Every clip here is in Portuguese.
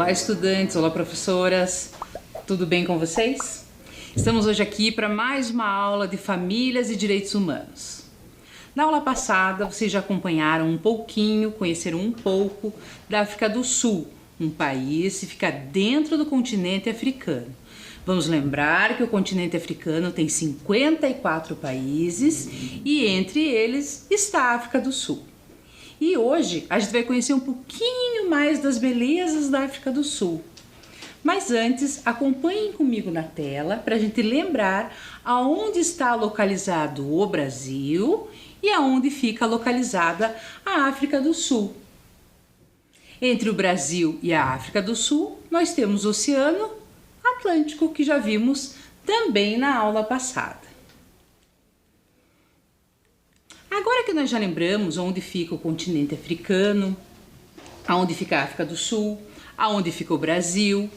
Olá, estudantes, olá, professoras, tudo bem com vocês? Estamos hoje aqui para mais uma aula de famílias e direitos humanos. Na aula passada, vocês já acompanharam um pouquinho, conheceram um pouco da África do Sul, um país que fica dentro do continente africano. Vamos lembrar que o continente africano tem 54 países e entre eles está a África do Sul. E hoje a gente vai conhecer um pouquinho mais das belezas da África do Sul. Mas antes, acompanhem comigo na tela para a gente lembrar aonde está localizado o Brasil e aonde fica localizada a África do Sul. Entre o Brasil e a África do Sul, nós temos o Oceano Atlântico, que já vimos também na aula passada. Agora que nós já lembramos onde fica o continente africano, aonde fica a África do Sul, aonde fica o Brasil,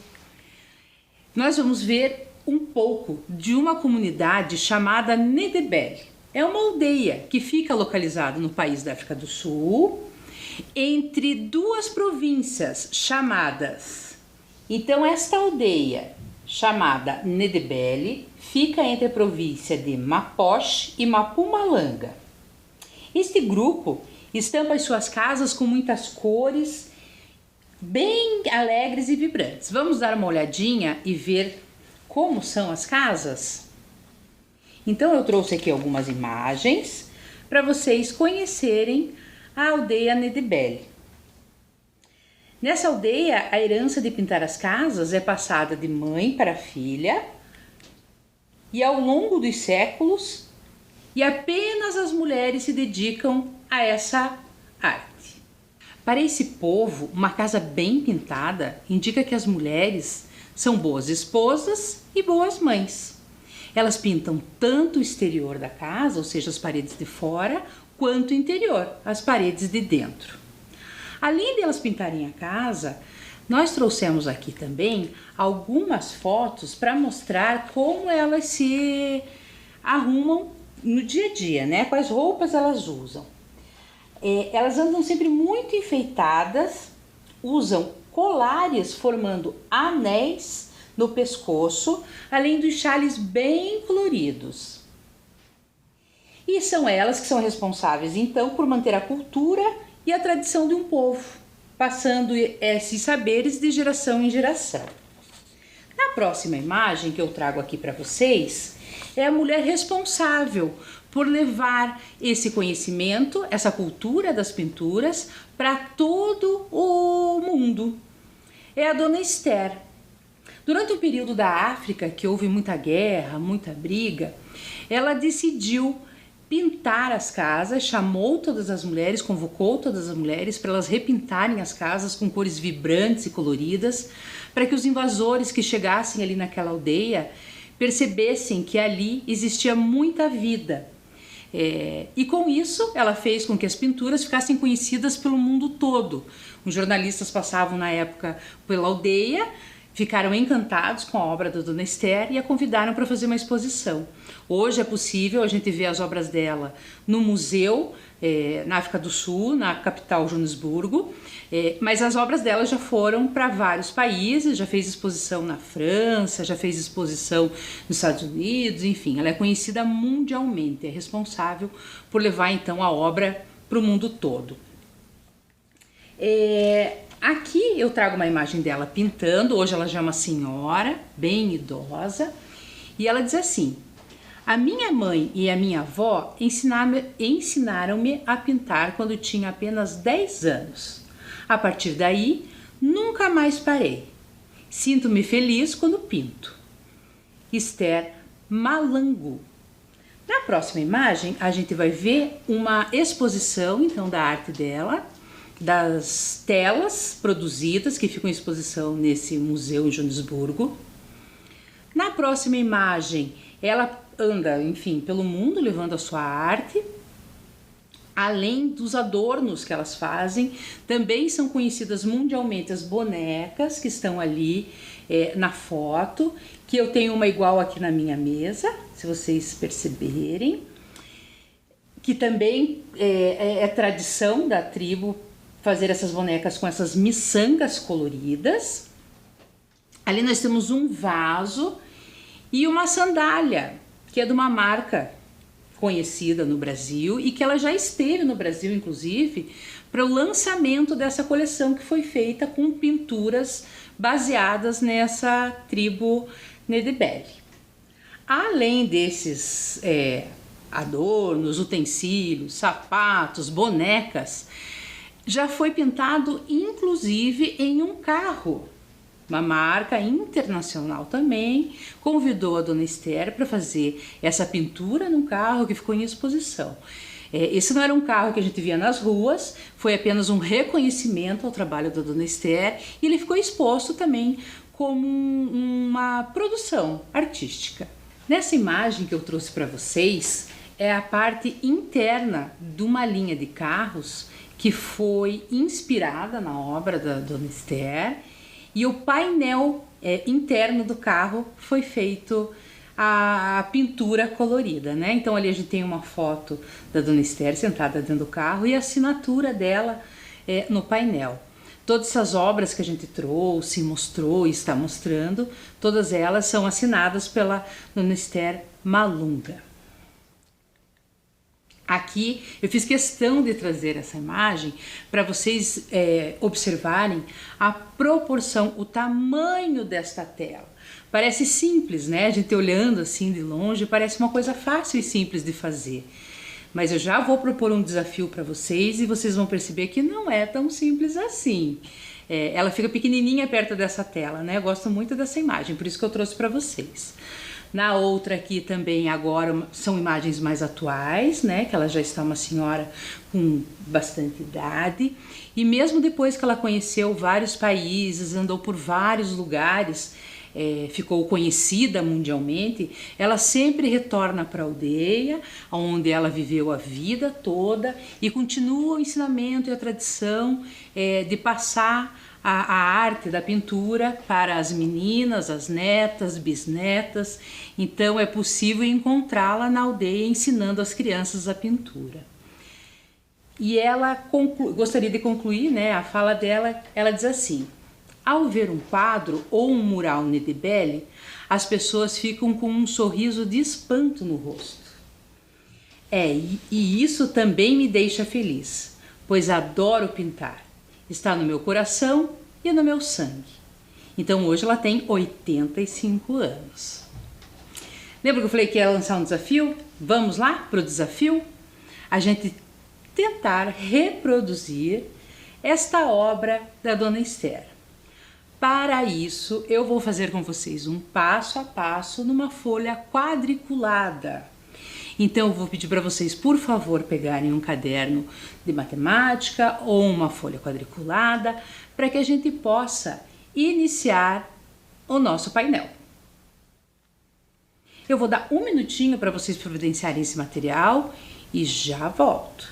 nós vamos ver um pouco de uma comunidade chamada Ndebele. É uma aldeia que fica localizada no país da África do Sul, entre duas províncias chamadas. Então, esta aldeia chamada Ndebele fica entre a província de Mapoche e Mpumalanga. Este grupo estampa as suas casas com muitas cores, bem alegres e vibrantes. Vamos dar uma olhadinha e ver como são as casas? Então eu trouxe aqui algumas imagens para vocês conhecerem a aldeia Ndebele. Nessa aldeia, a herança de pintar as casas é passada de mãe para filha e ao longo dos séculos, e apenas as mulheres se dedicam a essa arte. Para esse povo, uma casa bem pintada indica que as mulheres são boas esposas e boas mães. Elas pintam tanto o exterior da casa, ou seja, as paredes de fora, quanto o interior, as paredes de dentro. Além de elas pintarem a casa, nós trouxemos aqui também algumas fotos para mostrar como elas se arrumam no dia a dia, né? Quais roupas elas usam. Elas andam sempre muito enfeitadas, usam colares formando anéis no pescoço, além dos chales bem coloridos. E são elas que são responsáveis, então, por manter a cultura e a tradição de um povo, passando esses saberes de geração em geração. Na próxima imagem que eu trago aqui para vocês, é a mulher responsável por levar esse conhecimento, essa cultura das pinturas para todo o mundo. É a dona Esther. Durante o período da África, que houve muita guerra, muita briga, ela decidiu pintar as casas, chamou todas as mulheres, convocou todas as mulheres para elas repintarem as casas com cores vibrantes e coloridas, para que os invasores que chegassem ali naquela aldeia percebessem que ali existia muita vida. E com isso ela fez com que as pinturas ficassem conhecidas pelo mundo todo. Os jornalistas passavam na época pela aldeia, ficaram encantados com a obra da Dona Esther e a convidaram para fazer uma exposição. Hoje é possível a gente ver as obras dela no museu na África do Sul, na capital Joanesburgo, mas as obras dela já foram para vários países, já fez exposição na França, já fez exposição nos Estados Unidos, enfim, ela é conhecida mundialmente, é responsável por levar então a obra para o mundo todo. Aqui eu trago uma imagem dela pintando, hoje ela já é uma senhora, bem idosa, e ela diz assim: a minha mãe e a minha avó ensinaram-me a pintar quando tinha apenas 10 anos. A partir daí, nunca mais parei. Sinto-me feliz quando pinto. Esther Malangu. Na próxima imagem, a gente vai ver uma exposição então da arte dela, das telas produzidas que ficam em exposição nesse museu em Joanesburgo. Na próxima imagem, ela anda, enfim, pelo mundo levando a sua arte. Além dos adornos que elas fazem, também são conhecidas mundialmente as bonecas que estão ali na foto, que eu tenho uma igual aqui na minha mesa, se vocês perceberem, que também é tradição da tribo fazer essas bonecas com essas miçangas coloridas. Ali nós temos um vaso e uma sandália, que é de uma marca conhecida no Brasil e que ela já esteve no Brasil, inclusive, para o lançamento dessa coleção que foi feita com pinturas baseadas nessa tribo Ndebele. Além desses adornos, utensílios, sapatos, bonecas, já foi pintado inclusive em um carro. Uma marca internacional também convidou a Dona Esther para fazer essa pintura num carro que ficou em exposição. Esse não era um carro que a gente via nas ruas, foi apenas um reconhecimento ao trabalho da Dona Esther e ele ficou exposto também como uma produção artística. Nessa imagem que eu trouxe para vocês é a parte interna de uma linha de carros que foi inspirada na obra da Dona Esther. E o painel interno do carro foi feito a pintura colorida, né? Então ali a gente tem uma foto da Dona Esther sentada dentro do carro e a assinatura dela no painel. Todas essas obras que a gente trouxe, mostrou e está mostrando, todas elas são assinadas pela Dona Esther Malunga. Aqui eu fiz questão de trazer essa imagem para vocês observarem a proporção, o tamanho desta tela. Parece simples, né? A gente olhando assim de longe parece uma coisa fácil e simples de fazer. Mas eu já vou propor um desafio para vocês e vocês vão perceber que não é tão simples assim. Ela fica pequenininha perto dessa tela, né? Eu gosto muito dessa imagem, por isso que eu trouxe para vocês. Na outra aqui também agora são imagens mais atuais, né? Que ela já está uma senhora com bastante idade. E mesmo depois que ela conheceu vários países, andou por vários lugares, ficou conhecida mundialmente, ela sempre retorna para a aldeia, onde ela viveu a vida toda e continua o ensinamento e a tradição de passar a arte da pintura para as meninas, as netas, bisnetas. Então é possível encontrá-la na aldeia ensinando as crianças a pintura. E ela gostaria de concluir, né, a fala dela. Ela diz assim: ao ver um quadro ou um mural Ndebele, as pessoas ficam com um sorriso de espanto no rosto. E isso também me deixa feliz, pois adoro pintar. Está no meu coração e no meu sangue. Então hoje ela tem 85 anos. Lembra que eu falei que ia lançar um desafio? Vamos lá para o desafio? A gente tentar reproduzir esta obra da Dona Esther. Para isso, eu vou fazer com vocês um passo a passo numa folha quadriculada. Então eu vou pedir para vocês, por favor, pegarem um caderno de matemática ou uma folha quadriculada para que a gente possa iniciar o nosso painel. Eu vou dar um minutinho para vocês providenciarem esse material e já volto.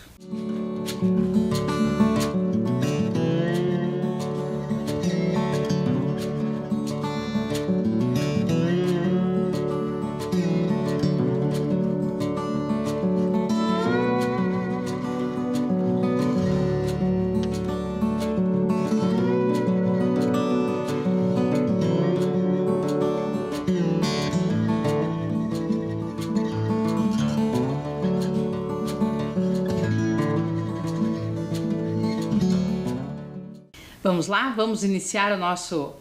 Vamos lá? Vamos iniciar o nosso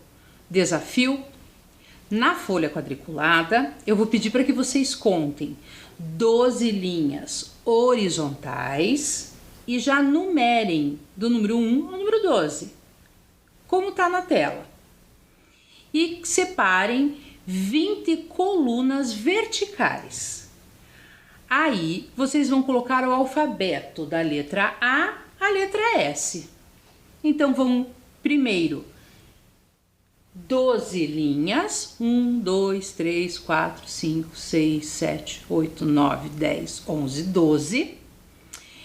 desafio. Na folha quadriculada, eu vou pedir para que vocês contem 12 linhas horizontais e já numerem do número 1 ao número 12, como está na tela. E separem 20 colunas verticais. Aí, vocês vão colocar o alfabeto da letra A à letra S. Então, vão primeiro 12 linhas, 1, 2, 3, 4, 5, 6, 7, 8, 9, 10, 11, 12.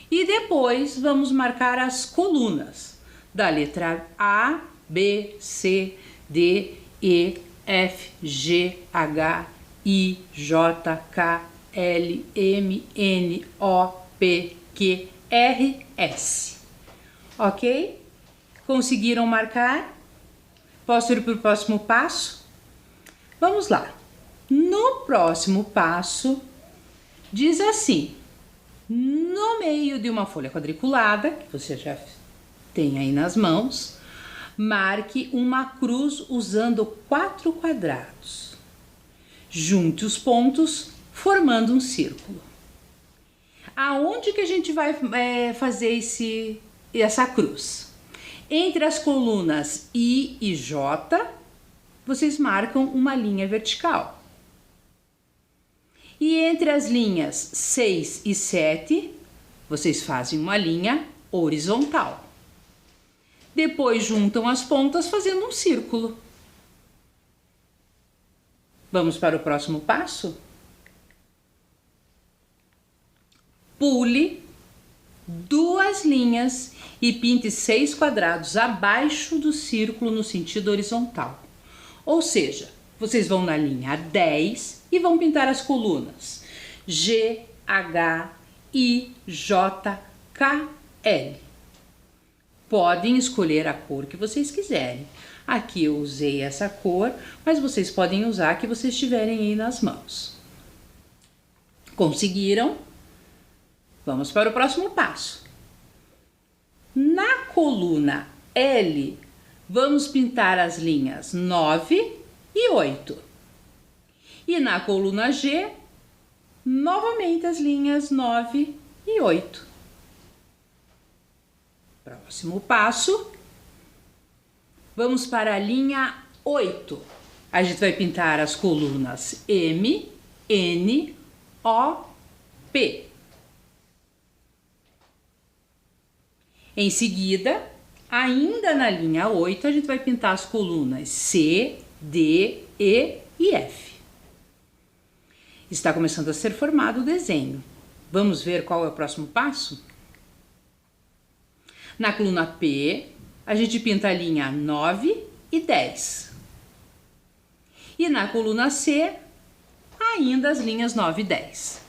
E depois vamos marcar as colunas da letra A, B, C, D, E, F, G, H, I, J, K, L, M, N, O, P, Q, R, S. Ok? Conseguiram marcar? Posso ir para o próximo passo? Vamos lá. No próximo passo, diz assim: no meio de uma folha quadriculada, que você já tem aí nas mãos, marque uma cruz usando 4 quadrados. Junte os pontos, formando um círculo. Aonde que a gente vai fazer essa cruz? Entre as colunas I e J, vocês marcam uma linha vertical. E entre as linhas 6 e 7, vocês fazem uma linha horizontal. Depois juntam as pontas fazendo um círculo. Vamos para o próximo passo? Pule 2 linhas e pinte 6 quadrados abaixo do círculo no sentido horizontal. Ou seja, vocês vão na linha 10 e vão pintar as colunas G, H, I, J, K, L. Podem escolher a cor que vocês quiserem. Aqui eu usei essa cor, mas vocês podem usar a que vocês tiverem aí nas mãos. Conseguiram? Vamos para o próximo passo. Na coluna L, vamos pintar as linhas 9 e 8. E na coluna G, novamente as linhas 9 e 8. Próximo passo, vamos para a linha 8. A gente vai pintar as colunas M, N, O, P. Em seguida, ainda na linha 8, a gente vai pintar as colunas C, D, E e F. Está começando a ser formado o desenho. Vamos ver qual é o próximo passo? Na coluna P, a gente pinta a linha 9 e 10. E na coluna C, ainda as linhas 9 e 10.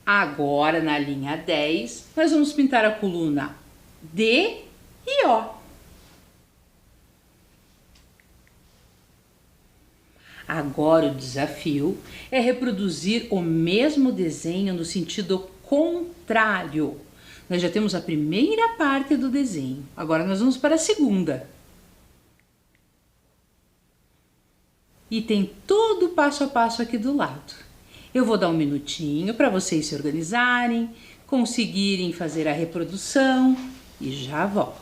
Agora, na linha 10, nós vamos pintar a coluna D e O. Agora o desafio é reproduzir o mesmo desenho no sentido contrário. Nós já temos a primeira parte do desenho, agora nós vamos para a segunda. E tem todo o passo a passo aqui do lado. Eu vou dar um minutinho para vocês se organizarem, conseguirem fazer a reprodução e já volto.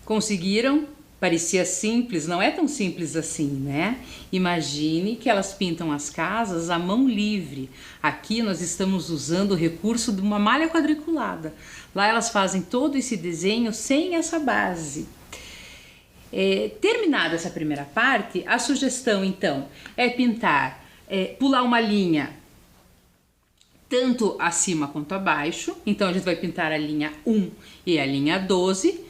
Conseguiram? Parecia simples, não é tão simples assim, né? Imagine que elas pintam as casas à mão livre. Aqui nós estamos usando o recurso de uma malha quadriculada. Lá elas fazem todo esse desenho sem essa base. Terminada essa primeira parte, a sugestão então é pintar, pular uma linha tanto acima quanto abaixo. Então a gente vai pintar a linha 1 e a linha 12.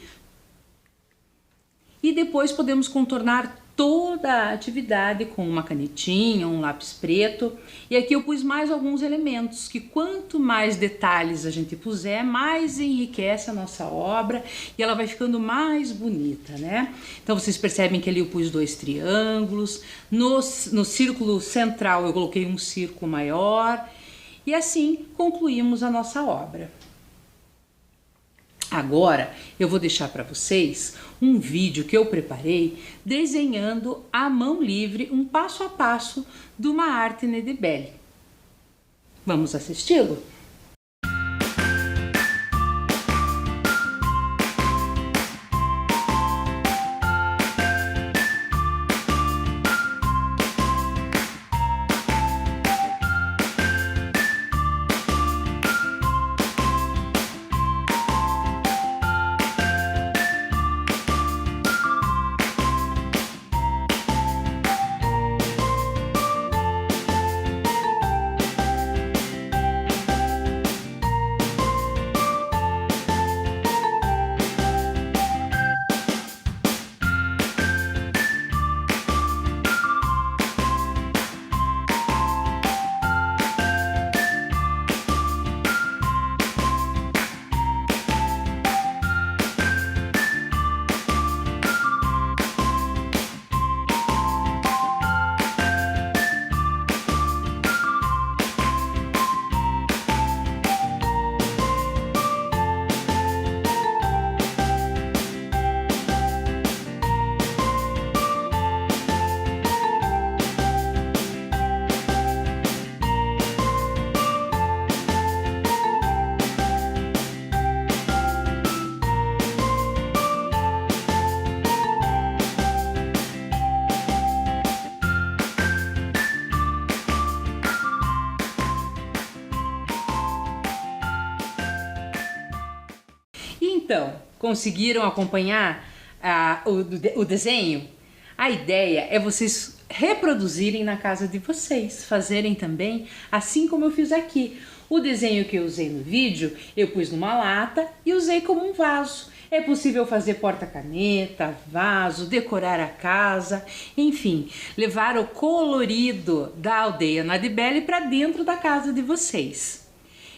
E depois podemos contornar toda a atividade com uma canetinha, um lápis preto. E aqui eu pus mais alguns elementos que quanto mais detalhes a gente puser, mais enriquece a nossa obra e ela vai ficando mais bonita, né? Então vocês percebem que ali eu pus 2 triângulos, no círculo central eu coloquei um círculo maior e assim concluímos a nossa obra. Agora eu vou deixar para vocês um vídeo que eu preparei desenhando à mão livre um passo a passo de uma arte Nedibelli. Vamos assisti-lo? Então, conseguiram acompanhar o desenho? A ideia é vocês reproduzirem na casa de vocês, fazerem também assim como eu fiz aqui. O desenho que eu usei no vídeo, eu pus numa lata e usei como um vaso. É possível fazer porta-caneta, vaso, decorar a casa, enfim, levar o colorido da aldeia Nedibelli para dentro da casa de vocês.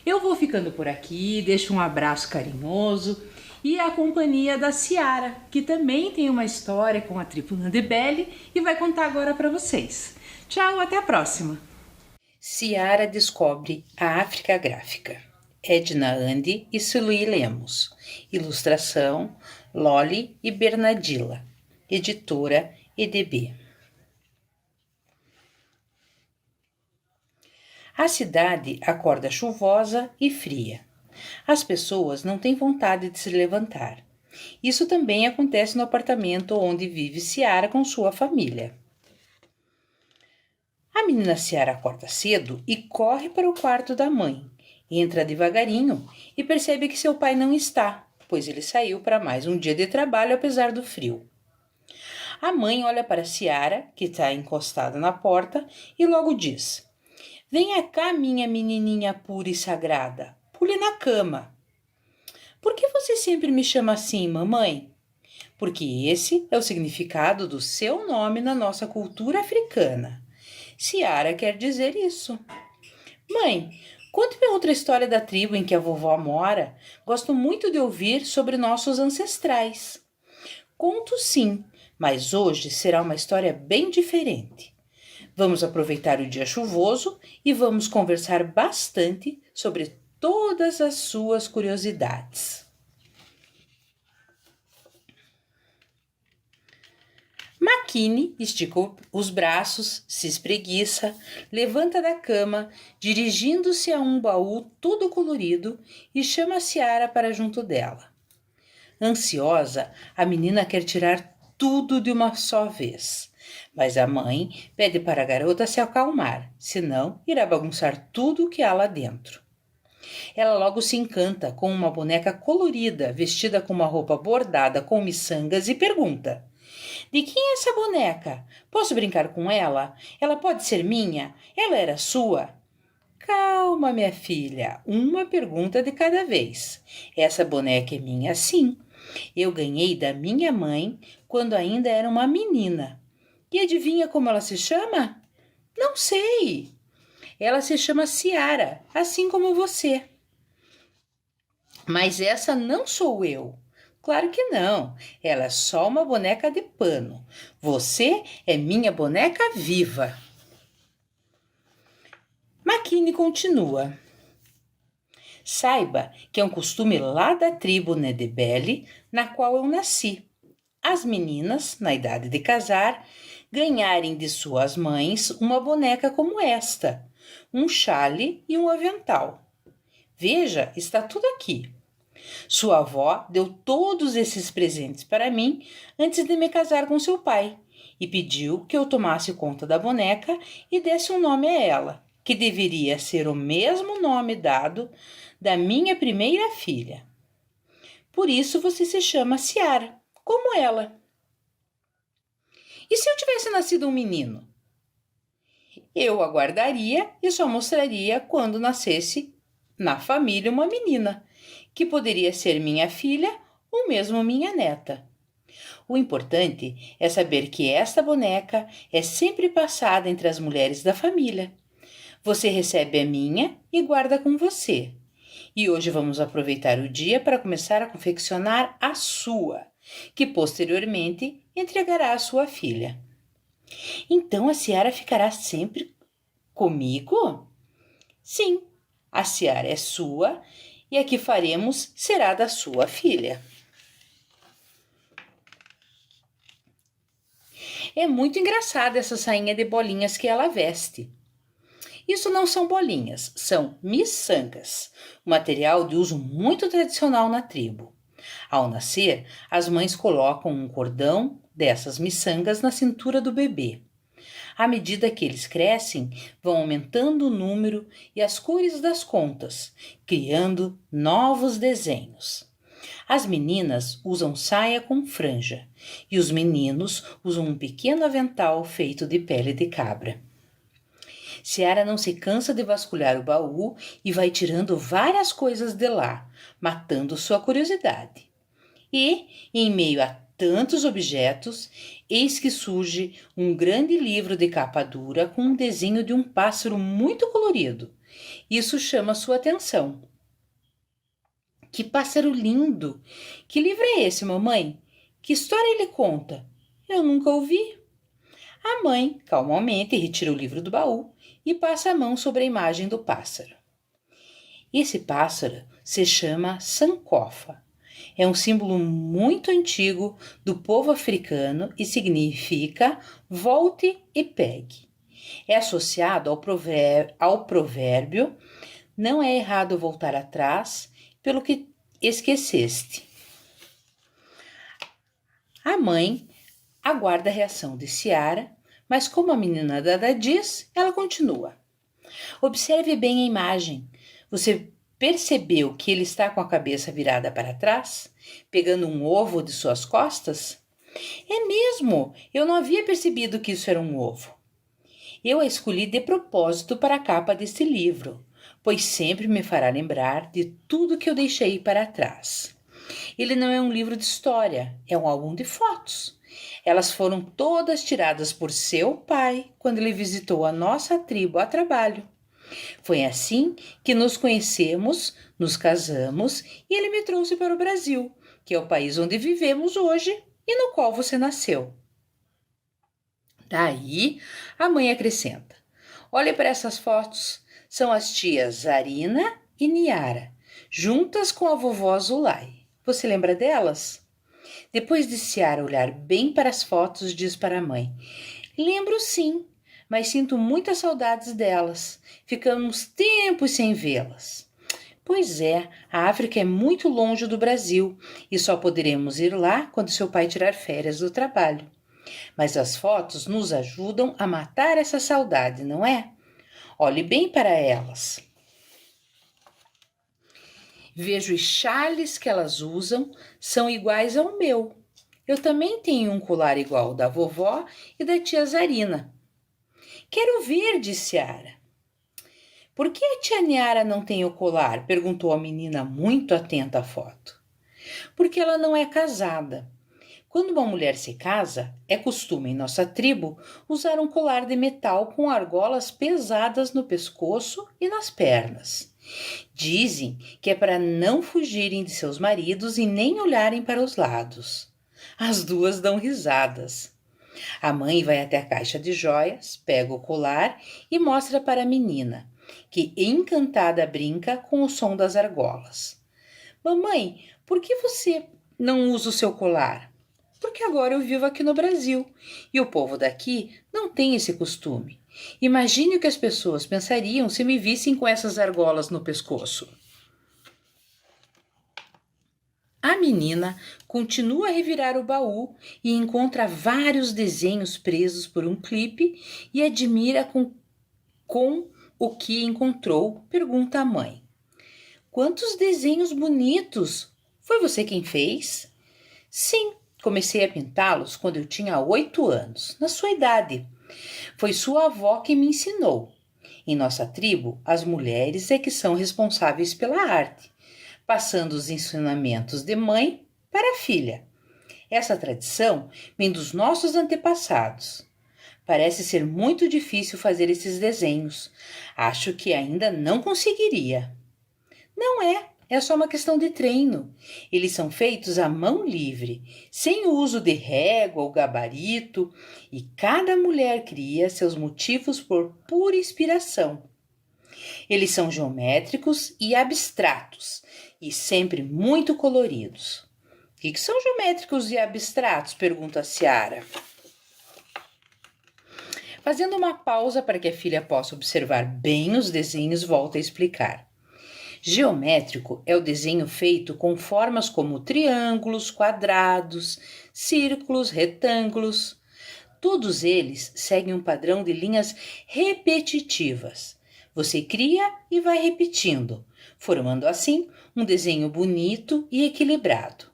Eu vou ficando por aqui, deixo um abraço carinhoso e a companhia da Ciara, que também tem uma história com a tribo Nedibelli e vai contar agora para vocês. Tchau, até a próxima! Ciara descobre a África Gráfica. Edna Andi e Sueli Lemos. Ilustração Loli e Bernardilla. Editora EDB. A cidade acorda chuvosa e fria. As pessoas não têm vontade de se levantar. Isso também acontece no apartamento onde vive Ciara com sua família. A menina Ciara acorda cedo e corre para o quarto da mãe. Entra devagarinho e percebe que seu pai não está, pois ele saiu para mais um dia de trabalho apesar do frio. A mãe olha para Ciara, que está encostada na porta, e logo diz: "Venha cá, minha menininha pura e sagrada. Pule na cama." "Por que você sempre me chama assim, mamãe?" "Porque esse é o significado do seu nome na nossa cultura africana. Ciara quer dizer isso." "Mãe, conte-me outra história da tribo em que a vovó mora. Gosto muito de ouvir sobre nossos ancestrais." "Conto sim, mas hoje será uma história bem diferente. Vamos aproveitar o dia chuvoso e vamos conversar bastante sobre todas as suas curiosidades." Makini estica os braços, se espreguiça, levanta da cama, dirigindo-se a um baú todo colorido e chama Ciara para junto dela. Ansiosa, a menina quer tirar tudo de uma só vez. Mas a mãe pede para a garota se acalmar, senão irá bagunçar tudo o que há lá dentro. Ela logo se encanta com uma boneca colorida, vestida com uma roupa bordada com miçangas e pergunta: "De quem é essa boneca? Posso brincar com ela? Ela pode ser minha? Ela era sua?" "Calma, minha filha, uma pergunta de cada vez. Essa boneca é minha, sim. Eu ganhei da minha mãe quando ainda era uma menina. E adivinha como ela se chama?" "Não sei." "Ela se chama Ciara, assim como você." "Mas essa não sou eu." "Claro que não. Ela é só uma boneca de pano. Você é minha boneca viva." Makini continua: Saiba que é um costume lá da tribo Ndebele, na qual eu nasci. As meninas, na idade de casar, ganharem de suas mães uma boneca como esta, um chale e um avental. Veja, está tudo aqui. Sua avó deu todos esses presentes para mim antes de me casar com seu pai e pediu que eu tomasse conta da boneca e desse um nome a ela, que deveria ser o mesmo nome dado da minha primeira filha. Por isso você se chama Ciara, como ela. E se eu tivesse nascido um menino? Eu aguardaria e só mostraria quando nascesse na família uma menina, que poderia ser minha filha ou mesmo minha neta. O importante é saber que esta boneca é sempre passada entre as mulheres da família. Você recebe a minha e guarda com você. E hoje vamos aproveitar o dia para começar a confeccionar a sua, que posteriormente entregará à sua filha. Então a Ciara ficará sempre comigo? Sim, a Ciara é sua e a que faremos será da sua filha. É muito engraçada essa sainha de bolinhas que ela veste. Isso não são bolinhas, são miçangas, um material de uso muito tradicional na tribo. Ao nascer, as mães colocam um cordão dessas miçangas na cintura do bebê. À medida que eles crescem, vão aumentando o número e as cores das contas, criando novos desenhos. As meninas usam saia com franja e os meninos usam um pequeno avental feito de pele de cabra. Ciara não se cansa de vasculhar o baú e vai tirando várias coisas de lá, matando sua curiosidade. E, em meio a tantos objetos, eis que surge um grande livro de capa dura com um desenho de um pássaro muito colorido. Isso chama sua atenção. Que pássaro lindo! Que livro é esse, mamãe? Que história ele conta? Eu nunca ouvi. A mãe, calmamente, retira o livro do baú e passa a mão sobre a imagem do pássaro. Esse pássaro se chama sankofa. É um símbolo muito antigo do povo africano e significa volte e pegue. É associado ao provérbio não é errado voltar atrás pelo que esqueceste. A mãe aguarda a reação de Ciara, mas como a menina Dada diz, ela continua. Observe bem a imagem. Você percebeu que ele está com a cabeça virada para trás, pegando um ovo de suas costas? É mesmo! Eu não havia percebido que isso era um ovo. Eu a escolhi de propósito para a capa deste livro, pois sempre me fará lembrar de tudo que eu deixei para trás. Ele não é um livro de história, é um álbum de fotos. Elas foram todas tiradas por seu pai quando ele visitou a nossa tribo a trabalho. Foi assim que nos conhecemos, nos casamos e ele me trouxe para o Brasil, que é o país onde vivemos hoje e no qual você nasceu. Daí, a mãe acrescenta: olhe para essas fotos, são as tias Zarina e Niara, juntas com a vovó Zulai. Você lembra delas? Depois de Ciara olhar bem para as fotos, diz para a mãe: lembro sim, mas sinto muitas saudades delas. Ficamos tempos sem vê-las. Pois é, a África é muito longe do Brasil e só poderemos ir lá quando seu pai tirar férias do trabalho. Mas as fotos nos ajudam a matar essa saudade, não é? Olhe bem para elas. Vejo os chales que elas usam são iguais ao meu. Eu também tenho um colar igual ao da vovó e da tia Zarina. Quero ver, disse Ciara. Por que a tia Niara não tem o colar? Perguntou a menina muito atenta à foto. Porque ela não é casada. Quando uma mulher se casa, é costume em nossa tribo usar um colar de metal com argolas pesadas no pescoço e nas pernas. Dizem que é para não fugirem de seus maridos e nem olharem para os lados. As duas dão risadas. A mãe vai até a caixa de joias, pega o colar e mostra para a menina. que encantada brinca com o som das argolas. Mamãe, por que você não usa o seu colar? Porque agora eu vivo aqui no Brasil e o povo daqui não tem esse costume. Imagine o que as pessoas pensariam se me vissem com essas argolas no pescoço. A menina continua a revirar o baú e encontra vários desenhos presos por um clipe e admira com o que encontrou, pergunta à mãe. Quantos desenhos bonitos! Foi você quem fez? Sim, comecei a pintá-los quando eu tinha 8 anos, na sua idade. Foi sua avó que me ensinou. Em nossa tribo, as mulheres é que são responsáveis pela arte, passando os ensinamentos de mãe para a filha. Essa tradição vem dos nossos antepassados. Parece ser muito difícil fazer esses desenhos. Acho que ainda não conseguiria. Não é só uma questão de treino. Eles são feitos à mão livre, sem o uso de régua ou gabarito, e cada mulher cria seus motivos por pura inspiração. Eles são geométricos e abstratos, e sempre muito coloridos. O que são geométricos e abstratos? Pergunta a Ciara. Fazendo uma pausa para que a filha possa observar bem os desenhos, volta a explicar. Geométrico é o desenho feito com formas como triângulos, quadrados, círculos, retângulos. Todos eles seguem um padrão de linhas repetitivas. Você cria e vai repetindo, formando assim um desenho bonito e equilibrado.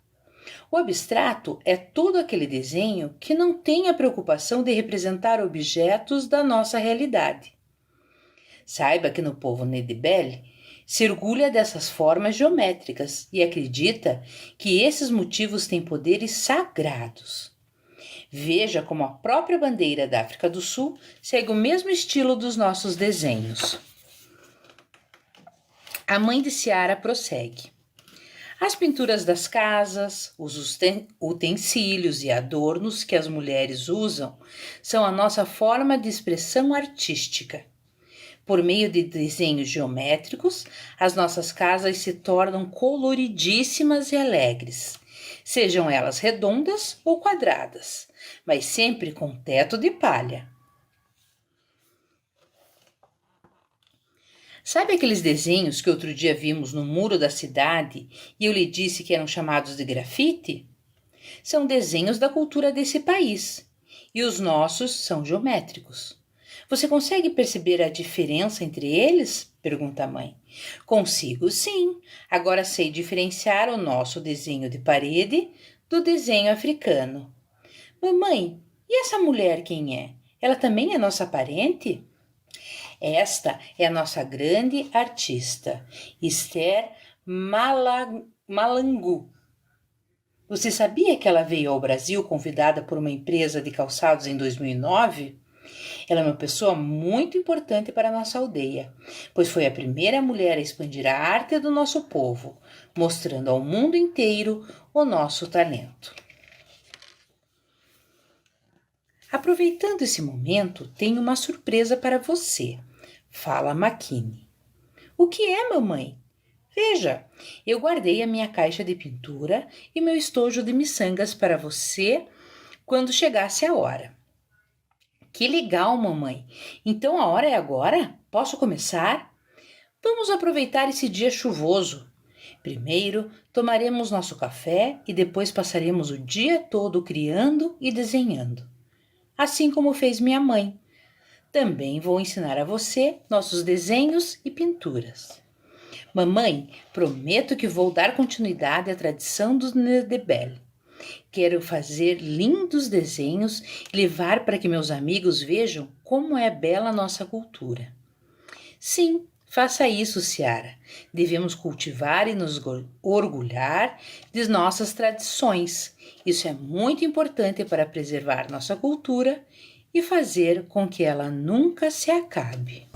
O abstrato é todo aquele desenho que não tem a preocupação de representar objetos da nossa realidade. Saiba que no povo Ndebele se orgulha dessas formas geométricas e acredita que esses motivos têm poderes sagrados. Veja como a própria bandeira da África do Sul segue o mesmo estilo dos nossos desenhos. A mãe de Ciara prossegue. As pinturas das casas, os utensílios e adornos que as mulheres usam são a nossa forma de expressão artística. Por meio de desenhos geométricos, as nossas casas se tornam coloridíssimas e alegres, sejam elas redondas ou quadradas, mas sempre com teto de palha. Sabe aqueles desenhos que outro dia vimos no muro da cidade e eu lhe disse que eram chamados de grafite? São desenhos da cultura desse país e os nossos são geométricos. Você consegue perceber a diferença entre eles? Pergunta a mãe. Consigo, sim. Agora sei diferenciar o nosso desenho de parede do desenho africano. Mamãe, e essa mulher quem é? Ela também é nossa parente? Esta é a nossa grande artista, Esther Malangu. Você sabia que ela veio ao Brasil convidada por uma empresa de calçados em 2009? Ela é uma pessoa muito importante para a nossa aldeia, pois foi a primeira mulher a expandir a arte do nosso povo, mostrando ao mundo inteiro o nosso talento. Aproveitando esse momento, tenho uma surpresa para você, fala Makini. O que é, mamãe? Veja, eu guardei a minha caixa de pintura e meu estojo de miçangas para você quando chegasse a hora. Que legal, mamãe! Então a hora é agora? Posso começar? Vamos aproveitar esse dia chuvoso. Primeiro, tomaremos nosso café e depois passaremos o dia todo criando e desenhando. Assim como fez minha mãe. Também vou ensinar a você nossos desenhos e pinturas. Mamãe, prometo que vou dar continuidade à tradição dos Ndebele. Quero fazer lindos desenhos e levar para que meus amigos vejam como é bela a nossa cultura. Sim, faça isso, Ciara. Devemos cultivar e nos orgulhar de nossas tradições. Isso é muito importante para preservar nossa cultura e fazer com que ela nunca se acabe.